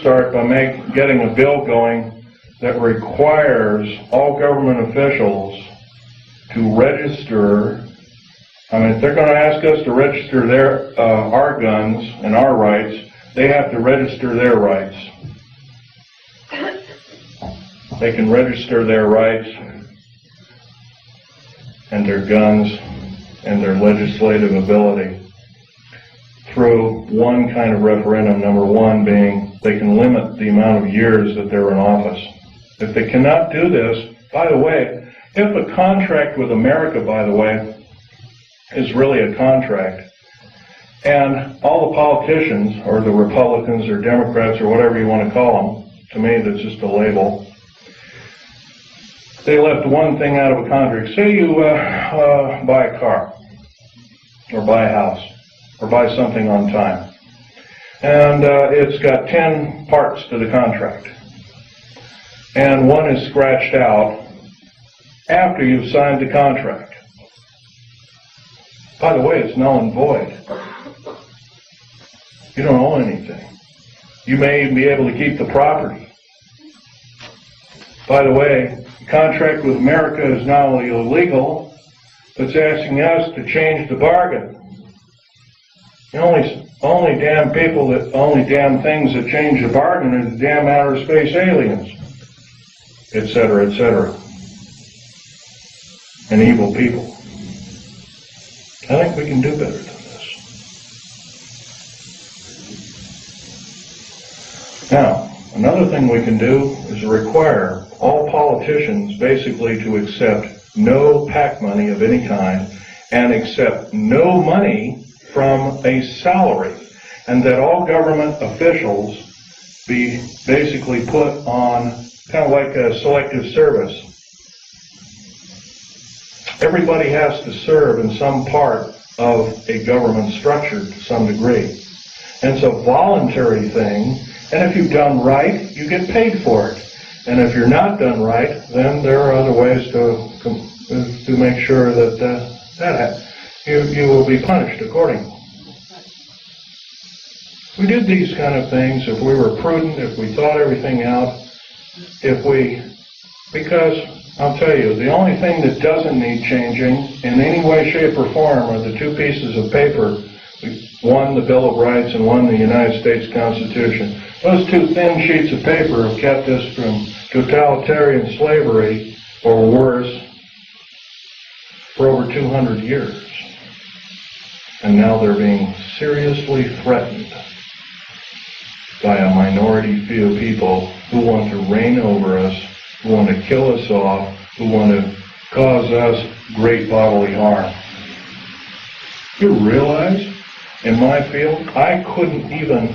start by getting a bill going that requires all government officials to register. I mean, if they're going to ask us to register our guns and our rights, they have to register their rights. They can register their rights and their guns and their legislative ability through one kind of referendum, number one being they can limit the amount of years that they're in office. If they cannot do this, by the way, if a contract with America, by the way, is really a contract, and all the politicians, or the Republicans or Democrats or whatever you want to call them, to me that's just a label, they left one thing out of a contract. Say you buy a car, or buy a house, or buy something on time, and it's got 10 parts to the contract, and one is scratched out after you've signed the contract. By the way, it's null and void. You don't owe anything. You may even be able to keep the property. By the way, the contract with America is not only illegal, but it's asking us to change the bargain. The only damn things that change the bargain are the damn outer space aliens, etc., etc., and evil people. I think we can do better than this. Now, another thing we can do is require all politicians basically to accept no PAC money of any kind and accept no money from a salary, and that all government officials be basically put on kind of like a selective service. Everybody has to serve in some part of a government structure to some degree. And it's a voluntary thing, and if you've done right, you get paid for it. And if you're not done right, then there are other ways to make sure that you will be punished accordingly. If we did these kind of things, if we were prudent, if we thought everything out, because I'll tell you, the only thing that doesn't need changing in any way, shape, or form are the two pieces of paper, one the Bill of Rights and one the United States Constitution. Those two thin sheets of paper have kept us from totalitarian slavery, or worse, for over 200 years. And now they're being seriously threatened by a minority few people who want to reign over us, who want to kill us off, who want to cause us great bodily harm. You realize, in my field, I couldn't even,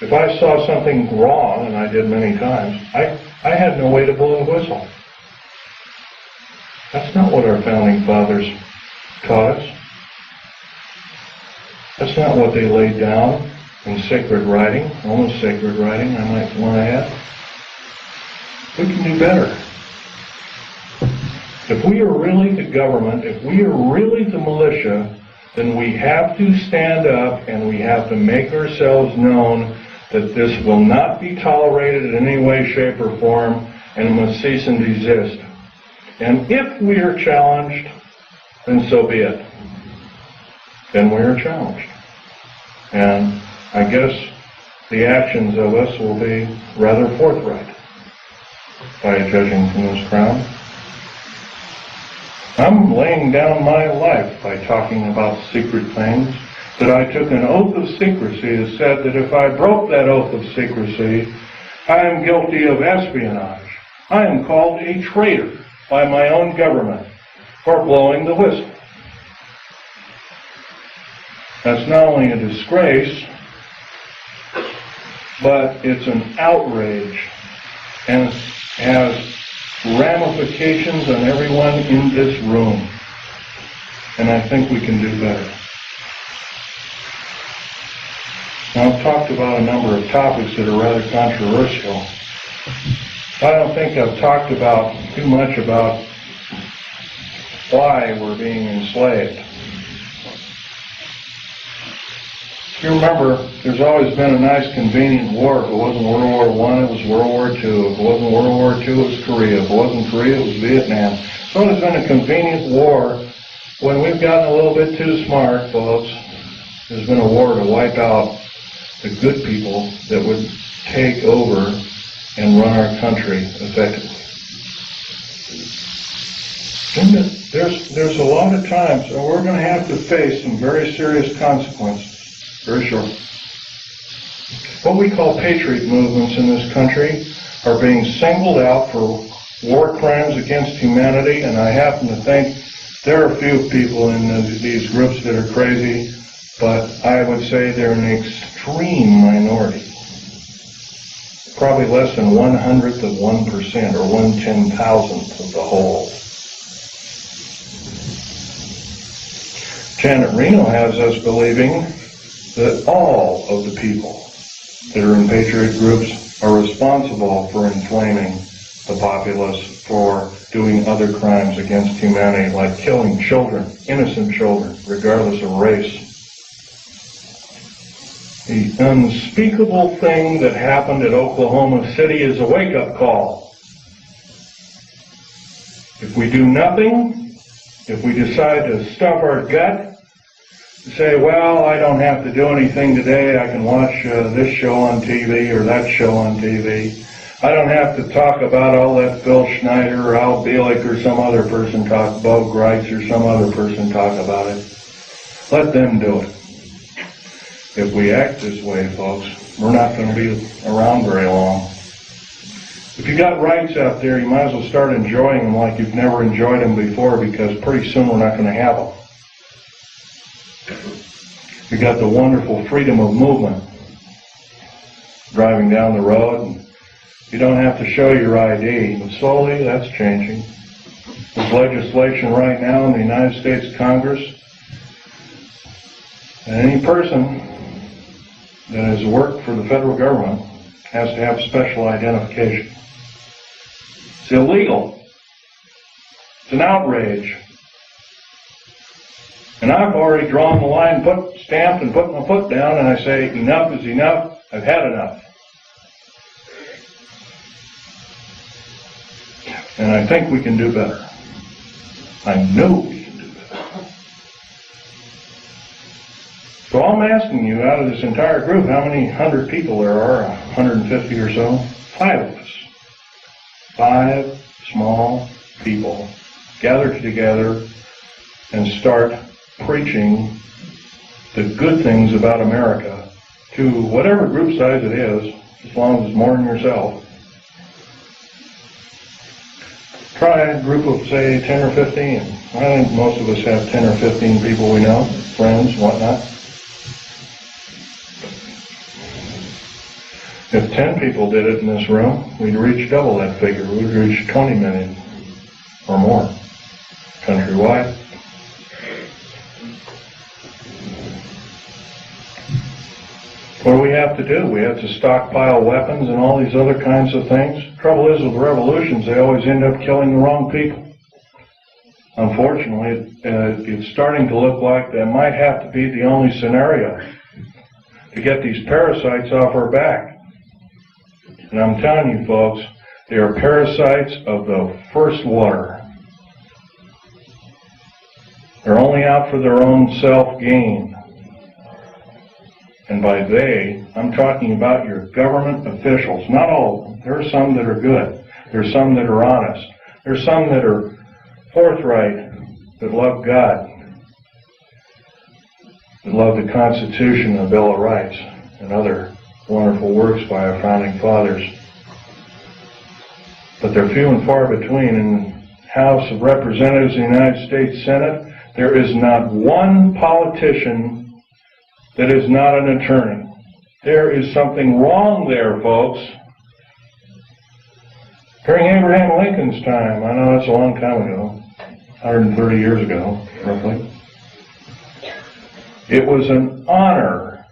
if I saw something wrong, and I did many times, I had no way to blow a whistle. That's not what our founding fathers taught us. That's not what they laid down in sacred writing, almost sacred writing, I might want to add. We can do better. If we are really the government, if we are really the militia, then we have to stand up and we have to make ourselves known that this will not be tolerated in any way, shape, or form, and must cease and desist. And if we are challenged, then so be it. Then we are challenged. And I guess the actions of us will be rather forthright, by judging from this crowd. I'm laying down my life by talking about secret things, that I took an oath of secrecy that said that if I broke that oath of secrecy, I am guilty of espionage. I am called a traitor by my own government for blowing the whistle. That's not only a disgrace, but it's an outrage, and has ramifications on everyone in this room. And I think we can do better. Now, I've talked about a number of topics that are rather controversial. I don't think I've talked too much about why we're being enslaved. You remember, there's always been a nice convenient war. If it wasn't World War I, it was World War II. If it wasn't World War II, it was Korea. If it wasn't Korea, it was Vietnam. So there's been a convenient war. When we've gotten a little bit too smart, folks, there's been a war to wipe out the good people that would take over and run our country effectively. And there's a lot of times, and we're going to have to face some very serious consequences, very short. What we call patriot movements in this country are being singled out for war crimes against humanity, and I happen to think there are a few people in these groups that are crazy, but I would say they're an extreme minority. Probably less than 1/100th of 1% or 1/10,000th of the whole. Janet Reno has us believing that all of the people that are in patriot groups are responsible for inflaming the populace, for doing other crimes against humanity, like killing children, innocent children, regardless of race. The unspeakable thing that happened at Oklahoma City is a wake-up call. If we do nothing, if we decide to stuff our gut, say, well, I don't have to do anything today, I can watch this show on TV or that show on TV. I don't have to talk about all that Phil Schneider or Al Bielek or some other person talk, Bo Greitz or some other person talk about it. Let them do it. If we act this way, folks, we're not going to be around very long. If you got rights out there, you might as well start enjoying them like you've never enjoyed them before, because pretty soon we're not going to have them. We got the wonderful freedom of movement. Driving down the road, and you don't have to show your ID, but slowly that's changing. There's legislation right now in the United States Congress, and any person that has worked for the federal government has to have special identification. It's illegal. It's an outrage. And I've already drawn the line, stamped and put my foot down, and I say, enough is enough. I've had enough. And I think we can do better. I know we can do better. So I'm asking you, out of this entire group, how many 100 people there are, 150 or so? 5 of us. 5 small people gathered together and start preaching the good things about America to whatever group size it is, as long as it's more than yourself. Try a group of, say, 10 or 15. I think most of us have 10 or 15 people we know, friends, whatnot. If 10 people did it in this room, we'd reach double that figure. We'd reach 20 million or more countrywide. What do we have to do? We have to stockpile weapons and all these other kinds of things. Trouble is with revolutions, they always end up killing the wrong people. Unfortunately, it's starting to look like that might have to be the only scenario to get these parasites off our back. And I'm telling you, folks, they are parasites of the first water. They're only out for their own self-gain. And by they, I'm talking about your government officials. Not all of them. There are some that are good. There are some that are honest. There are some that are forthright, that love God, that love the Constitution and the Bill of Rights, and other wonderful works by our founding fathers. But they're few and far between. In the House of Representatives in the United States Senate, there is not one politician that is not an attorney. There is something wrong there, folks. During Abraham Lincoln's time, I know that's a long time ago, 130 years ago, roughly, it was an honor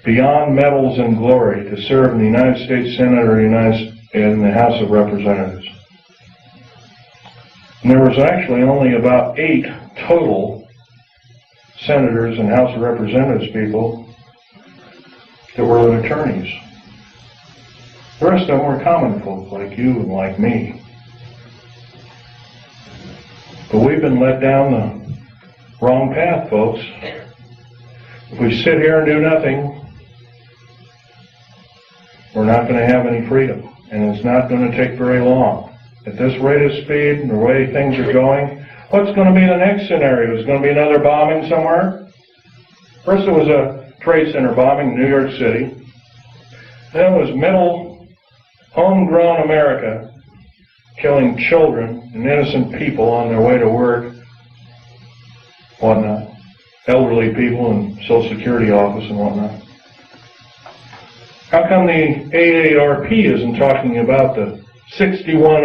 beyond medals and glory to serve in the United States Senate or in the House of Representatives. And there was actually only about 8 total senators and House of Representatives people that were attorneys. The rest of them were common folk like you and like me. But we've been led down the wrong path, folks. If we sit here and do nothing, we're not going to have any freedom. And it's not going to take very long. At this rate of speed and the way things are going, what's going to be the next scenario? Is it going to be another bombing somewhere? First it was a trade center bombing in New York City. Then it was middle, homegrown America killing children and innocent people on their way to work, whatnot. Elderly people in Social Security office and whatnot. How come the AARP isn't talking about the 61